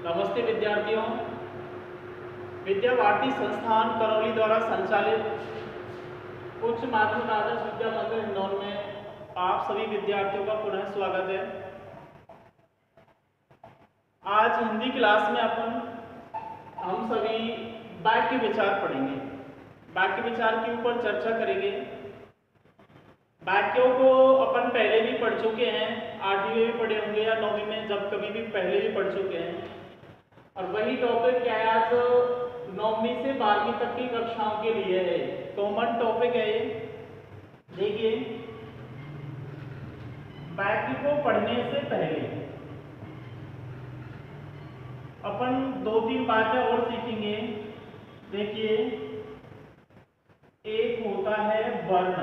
नमस्ते विद्यार्थियों। विद्या भारती संस्थान करौली द्वारा संचालित उच्च माध्यमिक आदर्श विद्या मंदिर इंदौर में आप सभी विद्यार्थियों का पुनः स्वागत है। आज हिंदी क्लास में हम सभी वाक्य विचार पढ़ेंगे। वाक्य विचार के ऊपर चर्चा करेंगे। वाक्यों को अपन पहले भी पढ़ चुके हैं, 8वीं में भी पढ़े होंगे या 9वीं में, जब कभी भी पहले भी पढ़ चुके हैं। और वही टॉपिक क्या है आज 9वीं से 12वीं तक की कक्षाओं के लिए है, कॉमन टॉपिक है ये। देखिए, वाक्य को पढ़ने से पहले अपन 2-3 बातें और सीखेंगे। देखिए, एक होता है वर्ण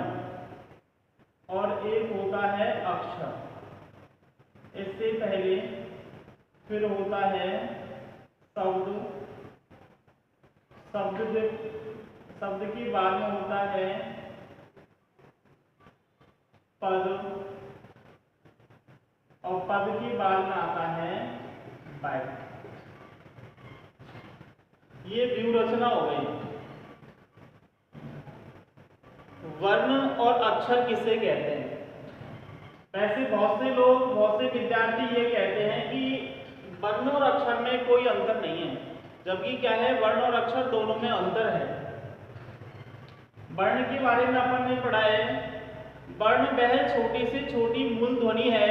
और एक होता है अक्षर। इससे पहले फिर होता है शब्द। शब्द की बाद में होता है पद और पद की बाद में आता है वाक्य। ये व्यूहरचना हो गई। वर्ण और अक्षर किसे कहते हैं? वैसे बहुत से विद्यार्थी ये कहते हैं कि वर्ण और अक्षर में कोई अंतर नहीं है, जबकि क्या है, वर्ण और अक्षर दोनों में अंतर है। वर्ण के बारे में अपन ने पढ़ा है। वर्ण वह छोटी से छोटी मूल ध्वनि है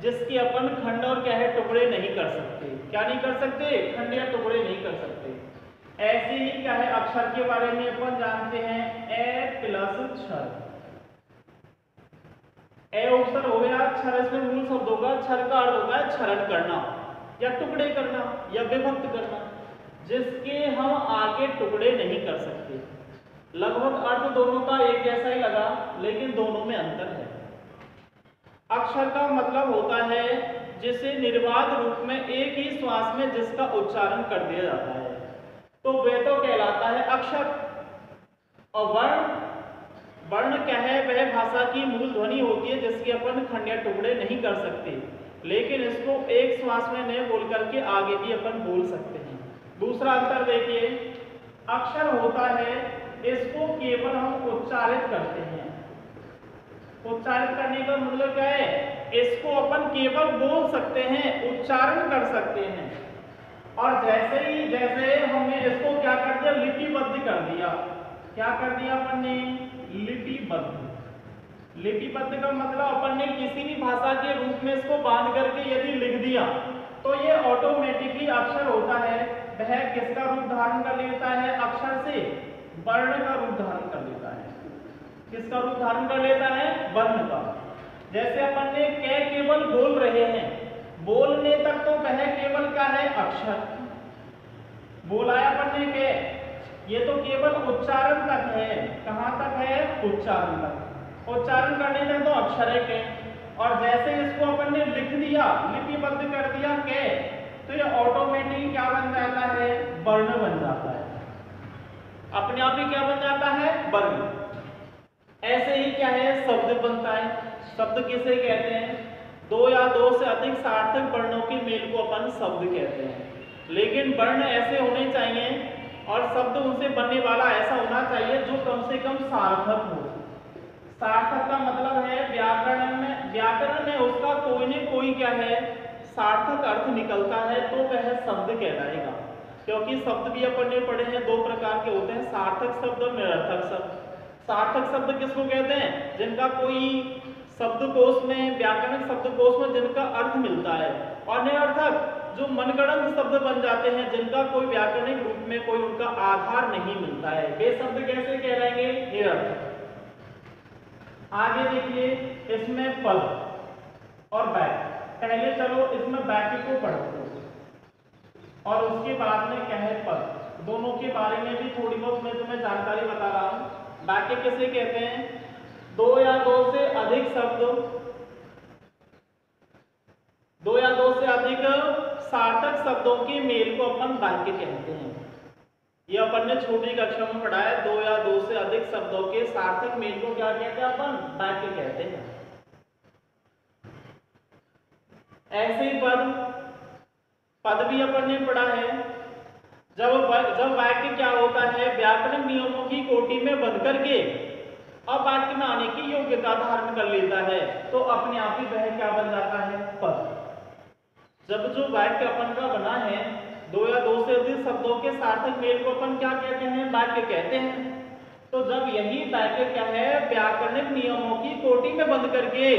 जिसके अपन खंड और क्या है, टुकड़े नहीं कर सकते। क्या नहीं कर सकते? खंड या टुकड़े नहीं कर सकते। ऐसे ही क्या है, अक्षर के बारे में अपन जानते हैं ए प्लस क्षर। ए अक्षर हो गया, क्षर इसमें मूल शब्द होगा। क्षर का अर्थ होता है क्षरण करना या टुकड़े करना या विभक्त करना, जिसके हम आगे टुकड़े नहीं कर सकते। लगभग अर्थ दोनों का एक जैसा ही लगा, लेकिन दोनों में अंतर है। अक्षर का मतलब होता है जिसे निर्बाध रूप में एक ही श्वास में जिसका उच्चारण कर दिया जाता है, तो वह तो कहलाता है अक्षर। और वर्ण क्या है, वह भाषा की मूल ध्वनि होती है जिसके अपन खंड या टुकड़े नहीं कर सकते, लेकिन इसको एक श्वास में नहीं बोल करके आगे भी अपन बोल सकते हैं। दूसरा अंतर देखिए, अक्षर होता है इसको केवल हम उच्चारित करते हैं। उच्चारित करने का मतलब क्या है, इसको अपन केवल बोल सकते हैं, उच्चारण कर सकते हैं। और जैसे हमने इसको क्या कर दिया, लिपिबद्ध कर दिया। क्या कर दिया अपन ने? लिपिबद्ध। लिपिबद्ध का मतलब अपन ने किसी भी भाषा के रूप में इसको बांध करके यदि लिख दिया तो ये ऑटोमेटिकली अक्षर होता है। वह किसका रूप धारण कर लेता है? अक्षर से वर्ण का रूप धारण कर लेता है। किसका रूप धारण कर लेता है? वर्ण का। जैसे अपन ने कै केवल बोल रहे हैं, बोलने तक तो वह केवल क्या है? अक्षर। बोलाया अपन ने के, ये तो केवल उच्चारण तक है। कहां तक है? उच्चारण तक। उच्चारण करने तक तो अक्षर है के। और जैसे इसको अपन ने लिख दिया, लिपिबद्ध कर दिया के, तो ये ऑटोमेटिक क्या बन जाता है? वर्ण बन जाता है। अपने आप ही क्या बन जाता है? वर्ण। ऐसे ही क्या है, शब्द बनता है। शब्द किसे कहते हैं? दो या दो से अधिक सार्थक वर्णों के मेल को अपन शब्द कहते हैं। लेकिन वर्ण ऐसे होने चाहिए और शब्द उनसे बनने वाला ऐसा होना चाहिए जो कम से कम सार्थक हो। सार्थक का मतलब है व्याकरण में उसका कोई न कोई क्या है, सार्थक अर्थ निकलता है, तो वह शब्द कहलाएगा। क्योंकि शब्द भी अपन ने पढ़े हैं, दो प्रकार के होते हैं, सार्थक शब्द और निरर्थक शब्द। सार्थक शब्द किसको कहते हैं? जिनका कोई शब्दकोश में, व्याकरण शब्दकोश में जिनका अर्थ मिलता है। और निरर्थक जो मनगढ़ंत शब्द बन जाते हैं, जिनका कोई व्याकरणिक रूप में कोई उनका आधार नहीं मिलता है, वे शब्द कैसे कहलाएंगे? निरर्थक। आगे देखिए, इसमें पद और वाक्य। पहले चलो इसमें वाक्य को पढ़ते हैं और उसके बाद में क्या है, पद। दोनों के बारे में भी थोड़ी बहुत मैं तुम्हें जानकारी बता रहा हूं। वाक्य किसे कहते हैं? दो या दो से अधिक शब्द, दो या दो से अधिक सार्थक शब्दों के मेल को अपन वाक्य कहते हैं। ये अपन ने छोटी कक्षा में पढ़ा है। दो या दो से अधिक शब्दों के सार्थक मेल को क्या कहते हैं? अपन वाक्य कहते हैं। ऐसे ही पद पद भी अपन ने पढ़ा है। जब वाक्य क्या होता है, व्याकरण नियमों की कोटि में बंद करके अब वाक्य में आने की योग्यता धारण कर लेता है, तो अपने आप ही वह क्या बन जाता है, पद। जब जो वाक्य अपन का बना है, दो या दो से अधिक शब्दों के सार्थक मेल को अपन क्या कहते हैं, वाक्य कहते हैं। तो जब यही वाक्य क्या है, व्याकरणिक नियमों की कोटि में बंद करके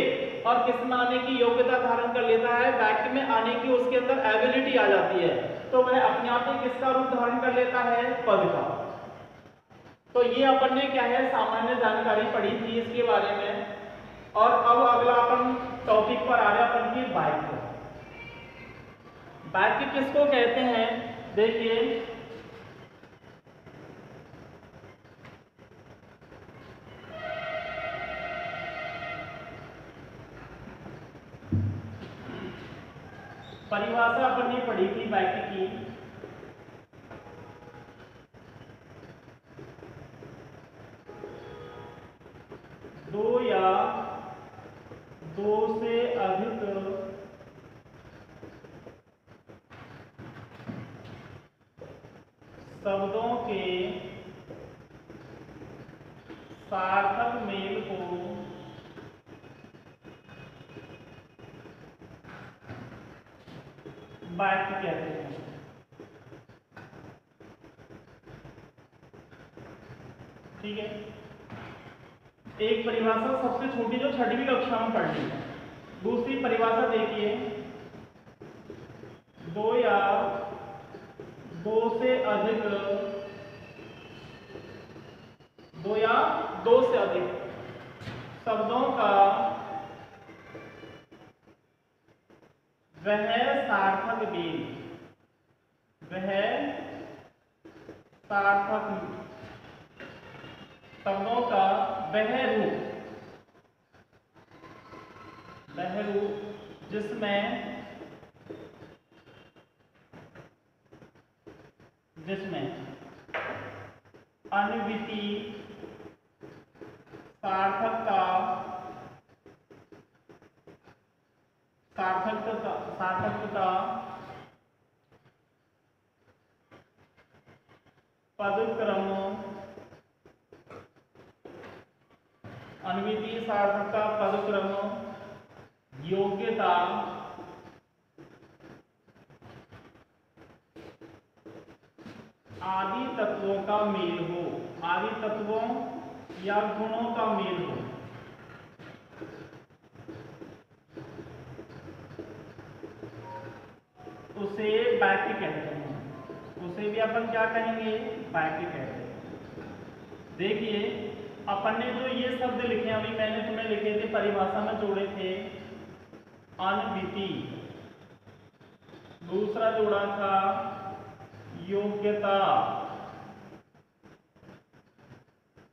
और किसमें आने की योग्यता धारण कर लेता है, वाक्य में आने की उसके अंदर एबिलिटी आ जाती है, तो वह अपने आप ही किसका रूप धारण कर लेता है, पद का। तो ये अपन ने क्या है, सामान्य जानकारी पढ़ी थी इसके बारे में। और अब अगला अपन टॉपिक पर आ रहे अपन की वाक्य। वाक्य किसको कहते हैं, देखिए परिभाषा अपन ने पढ़ी थी वाक्य की। दो या दो से अधिक शब्दों के सार्थक मेल को वाक्य कहते हैं। ठीक है, एक परिभाषा सबसे छोटी जो छठवीं कक्षा में पढ़नी है। दूसरी परिभाषा देखिए, दो या दो से अधिक, दो या दो से अधिक शब्दों का वह सार्थक मेल, वह सार्थक शब्दों का वह रूप जिसमें अन्विति सार्थकता पदक्रम, अन्विति सार्थकता पदक्रम, योग्यता आदि तत्वों का मेल हो, आदि तत्वों या गुणों का मेल हो, उसे वाक्य कहते हैं। उसे भी अपन क्या कहेंगे, वाक्य कहते हैं। देखिए अपन ने जो ये शब्द लिखे, अभी मैंने तुम्हें लिखे थे, परिभाषा में जोड़े थे, अन्विति, दूसरा जोड़ा था योग्यता,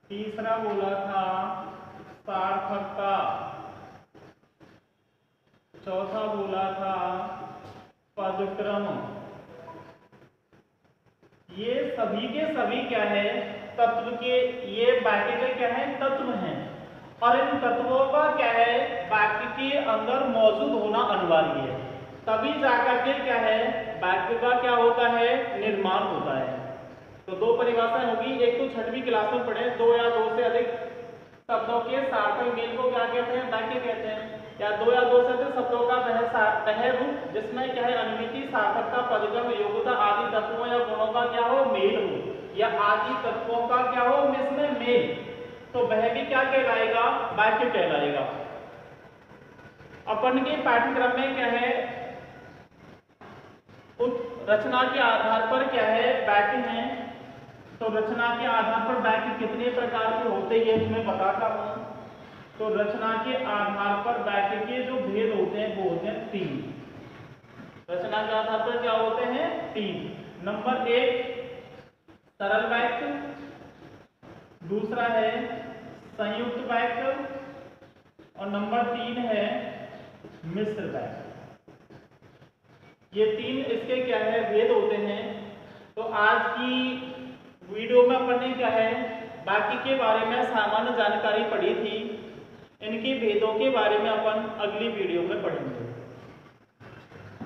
तीसरा बोला था सार्थकता, चौथा बोला था पदक्रम। ये सभी के सभी क्या है, तत्व के, ये वाक्य के क्या है, तत्व हैं। और इन तत्वों का क्या है, वाक्य के अंदर मौजूद होना अनिवार्य है, तभी जाकर के क्या है, वाक्य का क्या होता है, निर्माण होता है। तो दो परिभाषाएं होगी, एक तो छठवीं क्लास में पढ़े, दो या दो से अधिक शब्दों के सार्थक मेल को क्या कहते हैं, वाक्य कहते हैं। या दो या दो से अधिक शब्दों का वह रूप जिसमें क्या है, अन्विति सार्थकता पदक्रम योग्यता आदि तत्वों या गुणों का क्या हो, मेल हो, या आदि तत्वों का क्या हो, इसमें मेल, तो वह भी क्या कहलाएगा, वाक्य कहलाएगा। अपन के पाठ्यक्रम में क्या है, रचना के आधार पर क्या है, वाक्य हैं। तो रचना के आधार पर वाक्य कितने प्रकार के होते हैं, ये तुम्हें बताता हूं। तो रचना के आधार पर वाक्य के जो भेद होते हैं वो होते हैं तीन। रचना के आधार पर क्या होते हैं, तीन। नंबर एक सरल वाक्य, दूसरा है संयुक्त वाक्य, और नंबर तीन है मिश्र वाक्य। ये तीन इसके क्या है, भेद होते हैं। तो आज की वीडियो में अपन ने क्या है, वाक्य के बारे में सामान्य जानकारी पढ़ी थी, इनके भेदों के बारे में अपन अगली वीडियो में पढ़ेंगे।